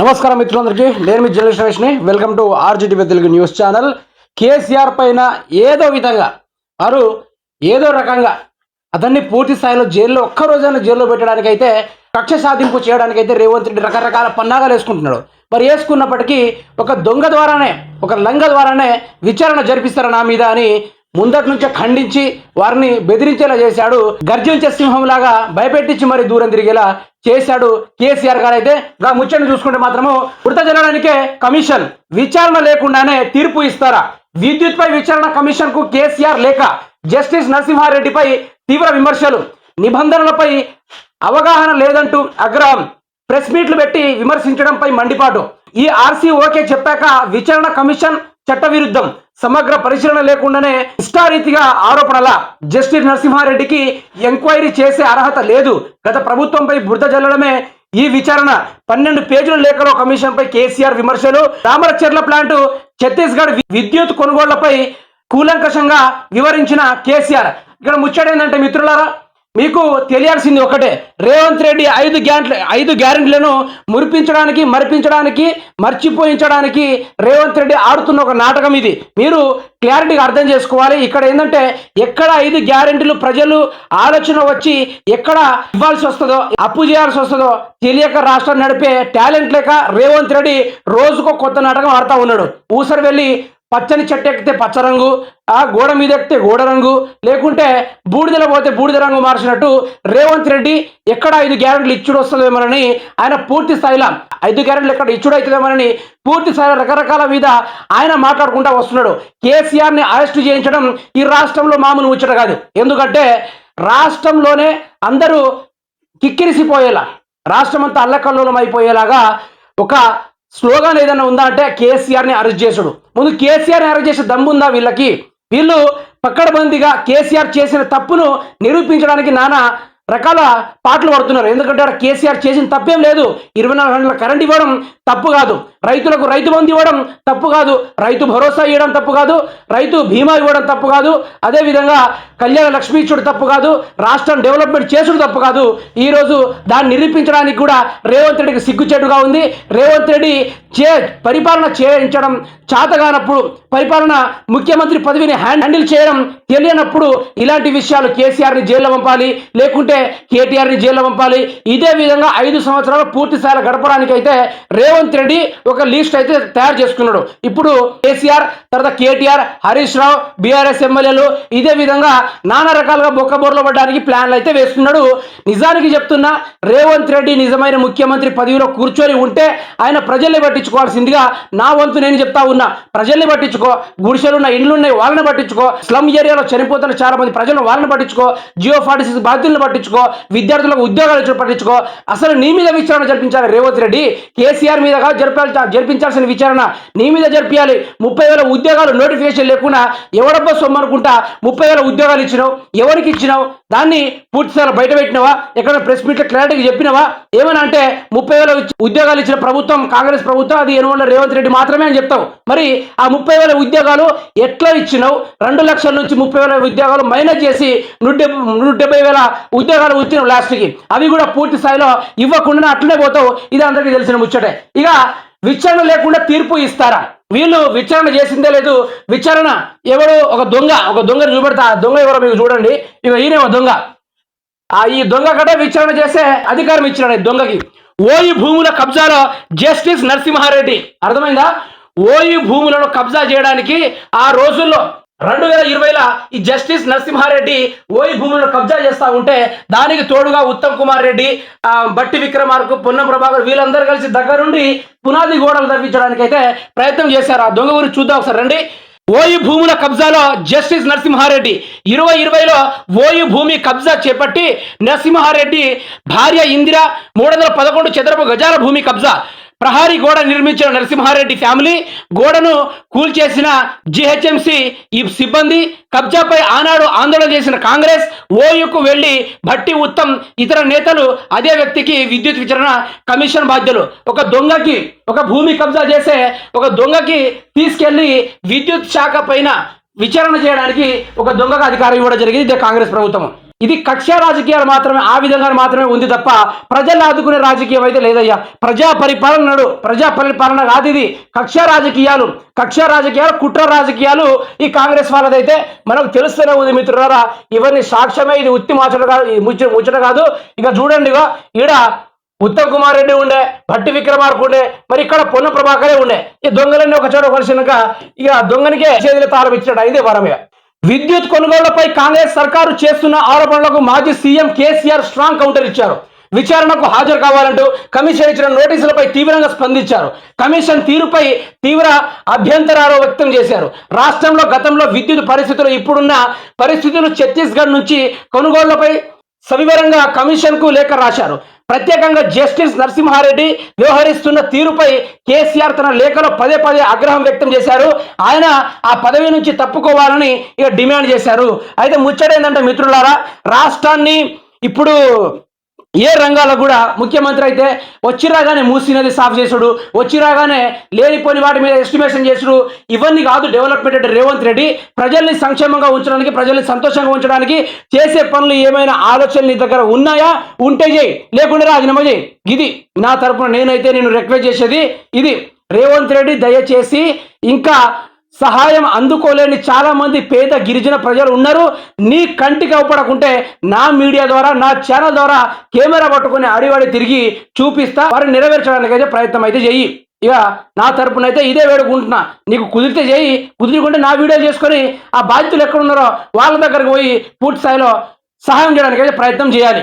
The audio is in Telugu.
నమస్కారం మిత్రులందరికీ, నేను మీ జర్నలిస్ట్ రమేష్ని. Welcome to RGTV Telugu news channel. KCR పైన ఏదో విధంగా ఏదో రకంగా అతన్ని పూర్తి స్థాయిలో జైల్లో ఒక్కరోజైనా జైల్లో పెట్టడానికైతే కక్ష సాధింపు చేయడానికైతే రేవంత్ రెడ్డి రకరకాల పన్నాగాలు వేసుకుంటున్నాడు. మరి వేసుకున్నప్పటికీ ఒక దొంగ ద్వారానే, ఒక లంగ ద్వారానే విచారణ జరిపిస్తారు నా మీద అని ముందటి నుంచే ఖండించి వారిని బెదిరించేలా చేశాడు. గర్జించే సింహంలాగా భయపెట్టించి మరి దూరం తిరిగేలా చేశాడు కేసీఆర్ గారు. అయితే ముచ్చని చూసుకుంటే మాత్రము మృత జననానికే కమిషన్ విచారణ లేకుండానే తీర్పు ఇస్తారా? విద్యుత్ పై విచారణ కమిషన్ కు కేసీఆర్ లేఖ. జస్టిస్ నరసింహారెడ్డిపై తీవ్ర విమర్శలు. నిబంధనలపై అవగాహన లేదంటూ ఆగ్రహం. ప్రెస్ మీట్లు పెట్టి విమర్శించడంపై మండిపాటు. ఈ ఆర్సీ ఓకే చెప్పాక విచారణ కమిషన్ చట్టవిరుద్ధం. సమగ్ర పరిశీలన లేకుండానే ఇష్టారీతిగా ఆరోపణల. జస్టిస్ నరసింహారెడ్డికి ఎంక్వైరీ చేసే అర్హత లేదు. గత ప్రభుత్వంపై బురద జల్లడమే ఈ విచారణ. 12 పేజీల లేఖలో కమిషన్ పై కేసీఆర్ విమర్శలు. రామరచెర్ల ప్లాంటు ఛత్తీస్గఢ్ విద్యుత్ కొనుగోళ్లపై కూలంకషంగా వివరించిన కేసీఆర్. ఇక్కడ ముచ్చటేందంటే మిత్రులారా, మీకు తెలియాల్సింది ఒకటే, రేవంత్ రెడ్డి 5 గ్యారెంటీలను మురిపించడానికి, మర్చిపోయించడానికి రేవంత్ రెడ్డి ఆడుతున్న ఒక నాటకం ఇది. మీరు క్లారిటీగా అర్థం చేసుకోవాలి. ఇక్కడ ఏంటంటే ఎక్కడ 5 గ్యారెంటీలు ప్రజలు ఆలోచన వచ్చి ఎక్కడ ఇవ్వాల్సి వస్తుందో, అప్పు చేయాల్సి వస్తుందో తెలియక రాష్ట్రం నడిపే టాలెంట్ లేక రేవంత్ రెడ్డి రోజుకో కొత్త నాటకం ఆడుతూ ఉన్నాడు. ఊసరి వెళ్ళి పచ్చని చెట్టు ఎక్కితే పచ్చ రంగు, ఆ గోడ మీద ఎక్కితే గోడ రంగు, లేకుంటే బూడిదలో పోతే బూడిద రంగు మార్చినట్టు రేవంత్ రెడ్డి ఎక్కడ 5 గ్యారెంటీలు ఇచ్చుడు వస్తుందేమోనని ఆయన పూర్తి స్థాయిలో 5 గ్యారెంటీలు ఎక్కడ ఇచ్చుడు అవుతుందేమోనని పూర్తి స్థాయిలో రకరకాల మీద ఆయన మాట్లాడుకుంటూ వస్తున్నాడు. కేసీఆర్ని అరెస్ట్ చేయించడం ఈ రాష్ట్రంలో మామూలు ముచ్చట కాదు. ఎందుకంటే రాష్ట్రంలోనే అందరూ కిక్కిరిసిపోయేలా, రాష్ట్రం అంతా అల్లకల్లోలం అయిపోయేలాగా ఒక స్లోగాన్ ఏదైనా ఉందా అంటే కేసీఆర్ని అరెస్ట్ చేసుడు. ముందు కేసీఆర్ని అరెస్ట్ చేసే దమ్ముందా వీళ్ళకి? వీళ్ళు పక్కడబందీగా కేసీఆర్ చేసిన తప్పును నిరూపించడానికి నానా రకాల పాటలు పడుతున్నారు. ఎందుకంటే కేసీఆర్ చేసిన తప్పేం లేదు. 24 గంటల కరెంట్ ఇవ్వడం తప్పు కాదు, రైతులకు రైతు బంధు ఇవ్వడం తప్పు కాదు, రైతు భరోసా ఇవ్వడం తప్పు కాదు, రైతు బీమా ఇవ్వడం తప్పు కాదు, అదేవిధంగా కళ్యాణ లక్ష్మి ఇచ్చుడు తప్పు కాదు, రాష్ట్రం డెవలప్మెంట్ చేసుడు తప్పు కాదు. ఈరోజు దాన్ని నిరూపించడానికి కూడా రేవంత్ రెడ్డికి సిగ్గుచేటుగా ఉంది. రేవంత్ రెడ్డి పరిపాలన చేయించడం చేతగానప్పుడు, పరిపాలన ముఖ్యమంత్రి పదవిని హ్యాండిల్ చేయడం తెలియనప్పుడు ఇలాంటి విషయాలు కేసీఆర్ని జైల్లో పంపాలి, లేకుంటే కేటీఆర్ని జైల్లో పంపాలి. ఇదే విధంగా 5 సంవత్సరాలు పూర్తి స్థాయిలో గడపడానికి అయితే రేవంత్ రెడ్డి ఒక లిస్ట్ అయితే తయారు చేసుకున్నాడు. ఇప్పుడు కేసీఆర్, తర్వాత కేటీఆర్, హరీష్ రావు, బీఆర్ఎస్ ఎమ్మెల్యేలు ఇదే విధంగా నానా రకాలుగా బొక్కబోర్లో పడడానికి ప్లాన్లు అయితే వేస్తున్నాడు. నిజానికి చెప్తున్నా, రేవంత్ రెడ్డి నిజమైన ముఖ్యమంత్రి పదవిలో కూర్చొని ఉంటే ఆయన ప్రజల్ని పట్టించుకోవాల్సిందిగా నా వంతు నేను చెప్తా ఉన్నా. ప్రజల్ని పట్టించుకో, గుడిసెలున్న ఇండ్లున్నాయి వాళ్ళని పట్టించుకో, స్లమ్ ఏరియాలో చనిపోతున్న చాలా మంది ప్రజలను వాళ్ళని పట్టించుకో, జియో 46 బాధితులను పట్టించుకో, విద్యార్థులకు ఉద్యోగాలు ఇచ్చి పట్టించుకో. అసలు నీ మీద విచారణ జరిపించాలి రేవంత్ రెడ్డి. కేసీఆర్ మీద జరిపించాల్సిన విచారణ నీ మీద జరిపించాలి. 30,000 ఉద్యోగాలు నోటిఫికేషన్ లేకుండా ఎవడబ్బా సొమ్ము అనుకుంటా 30,000 ఉద్యోగాలు ఇచ్చినావు, ఎవరికి ఇచ్చినావు? దాన్ని పూర్తిసారి బయట పెట్టినవా? ఎక్కడ ప్రెస్ మీట్లో క్లారిటీగా చెప్పినవా? ఏమన్నా అంటే 30,000 ఉద్యోగాలు ఇచ్చిన ప్రభుత్వం కాంగ్రెస్ ప్రభుత్వం, అది ఎనుగోళ్ళ రేవంత్ రెడ్డి మాత్రమే అని చెప్తావు. మరి ఆ 30,000 ఉద్యోగాలు ఎట్లా ఇచ్చినావు? 2 లక్షల నుంచి 30,000 ఉద్యోగాలు మైనస్ చేసి 170,000 ఉద్యోగాలు ఇచ్చినావు లాస్ట్కి. అవి కూడా పూర్తి స్థాయిలో ఇవ్వకుండా అట్లనే పోతావు. ఇది అందరికీ తెలిసిన ముచ్చటే. ఇక విచారణ లేకుండా తీర్పు ఇస్తారా? వీళ్ళు విచారణ చేసిందే లేదు. విచారణ ఎవరు? ఒక దొంగను చూపెడతా. ఆ దొంగ ఎవరో మీకు చూడండి. ఇక ఈయన దొంగ. ఈ దొంగ కట విచారణ చేసే అధికారం ఇచ్చినాడు దొంగకి. ఓయి భూముల కబ్జాలో జస్టిస్ నరసింహారెడ్డి. అర్థమైందా? ఓయి భూములను కబ్జా చేయడానికి ఆ రోజుల్లో 2020లో ఈ జస్టిస్ నరసింహారెడ్డి ఓయి భూములను కబ్జా చేస్తూ ఉంటే దానికి తోడుగా ఉత్తమ్ కుమార్ రెడ్డి, బట్టి విక్రమార్కు, పొన్నం ప్రభాకర్ వీళ్ళందరూ కలిసి దగ్గరుండి పునాది గోడలు తవ్వించడానికి అయితే ప్రయత్నం చేశారు. ఆ దొంగ గురించి చూద్దాం ఒకసారి రండి. ఓయి భూముల కబ్జాలో జస్టిస్ నరసింహారెడ్డి. 2020లో ఓయి భూమి కబ్జా చేపట్టి నరసింహారెడ్డి భార్య ఇందిర 311 చదరపు గజాల భూమి కబ్జా. ప్రహారీ గోడ నిర్మించిన నరసింహారెడ్డి ఫ్యామిలీ, గోడను కూల్చేసిన జిహెచ్ఎంసి ఈ సిబ్బంది, కబ్జాపై ఆనాడు ఆందోళన చేసిన కాంగ్రెస్, ఓయుకు వెళ్లి భట్టి ఉత్తమ్ ఇతర నేతలు, అదే వ్యక్తికి విద్యుత్ విచారణ కమిషన్ బాధ్యులు. ఒక దొంగకి, ఒక భూమి కబ్జా చేసే ఒక దొంగకి తీసుకెళ్లి విద్యుత్ శాఖ పైన విచారణ చేయడానికి ఒక దొంగకు అధికారం ఇవ్వడం జరిగింది ఇదే కాంగ్రెస్ ప్రభుత్వం. ఇది కక్ష రాజకీయాలు మాత్రమే, ఆ విధంగా మాత్రమే ఉంది తప్ప ప్రజలను ఆదుకునే రాజకీయం అయితే లేదయ్యా. ప్రజా పరిపాలన కాదు ఇది. కక్ష రాజకీయాలు, కుట్ర రాజకీయాలు ఈ కాంగ్రెస్ వాళ్ళదైతే మనకు తెలుస్తూనే ఉంది మిత్రులారా. ఇవన్నీ సాక్ష్యమే, ఇది ఉత్తి మాచట కాదు, ముచ్చట కాదు. ఇక చూడండి, ఈడ ఉత్తమ్ కుమార్ రెడ్డి ఉండే, భట్టి విక్రమార్క ఉండే, మరి ఇక్కడ పొన్న ప్రభాకరే ఉండే. ఈ దొంగలన్నీ ఒక చోట కలిసినాక ఇక దొంగనికే చేతులు తాళం ఇచ్చినట్టు అయింది వరమే. విద్యుత్ కొనుగోళ్లపై కాంగ్రెస్ సర్కారు చేస్తున్న ఆరోపణలకు మాజీ సీఎం కేసీఆర్ స్ట్రాంగ్ కౌంటర్ ఇచ్చారు. విచారణకు హాజరు కావాలంటూ కమిషన్ ఇచ్చిన నోటీసులపై తీవ్రంగా స్పందించారు. కమిషన్ తీరుపై తీవ్ర అభ్యంతరాలు వ్యక్తం చేశారు. రాష్ట్రంలో గతంలో విద్యుత్ పరిస్థితులు, ఇప్పుడున్న పరిస్థితులు, ఛత్తీస్గఢ్ నుంచి కొనుగోళ్లపై సవివరంగా కమిషన్కు లేఖ రాశారు. ప్రత్యేకంగా జస్టిస్ నరసింహారెడ్డి వ్యవహరిస్తున్న తీరుపై కేసీఆర్ తన లేఖలో పదే ఆగ్రహం వ్యక్తం చేశారు. ఆయన ఆ పదవి నుంచి తప్పుకోవాలని ఇక డిమాండ్ చేశారు. అయితే ముచ్చట ఏంటంటే మిత్రులారా, రాష్ట్రాన్ని ఇప్పుడు ఏ రంగాల్లో కూడా ముఖ్యమంత్రి అయితే వచ్చి రాగానే మూసినది సాఫ్ చేసుడు, వచ్చి రాగానే లేనిపోని వాటి మీద ఎస్టిమేషన్ చేసుడు, ఇవన్నీ కాదు డెవలప్మెంట్ అంటే రేవంత్ రెడ్డి. ప్రజల్ని సంక్షేమంగా ఉంచడానికి, ప్రజల్ని సంతోషంగా ఉంచడానికి చేసే పనులు ఏమైనా ఆలోచనలు నీ దగ్గర ఉన్నాయా? ఉంటే చేయి, లేకుండా రాజీనామా చేయి. ఇది నా తరపున నేనైతే నేను రిక్వెస్ట్ చేసేది ఇది. రేవంత్ రెడ్డి దయచేసి, ఇంకా సహాయం అందుకోలేని చాలా మంది పేద గిరిజన ప్రజలు ఉన్నారు. నీ కంటికి అవపడకుంటే నా మీడియా ద్వారా, నా ఛానల్ ద్వారా కెమెరా పట్టుకుని అడివాడి తిరిగి చూపిస్తా. వారిని నెరవేర్చడానికి అయితే ప్రయత్నం అయితే చెయ్యి. ఇక నా తరపున అయితే ఇదే వేడుకుంటున్నా. నీకు కుదిరితే చేయి, కుదిరికుంటే నా వీడియో చేసుకొని ఆ బాధితులు ఎక్కడున్నారో వాళ్ళ దగ్గరకు పోయి పూర్తి స్థాయిలో సహాయం చేయడానికి అయితే ప్రయత్నం చేయాలి.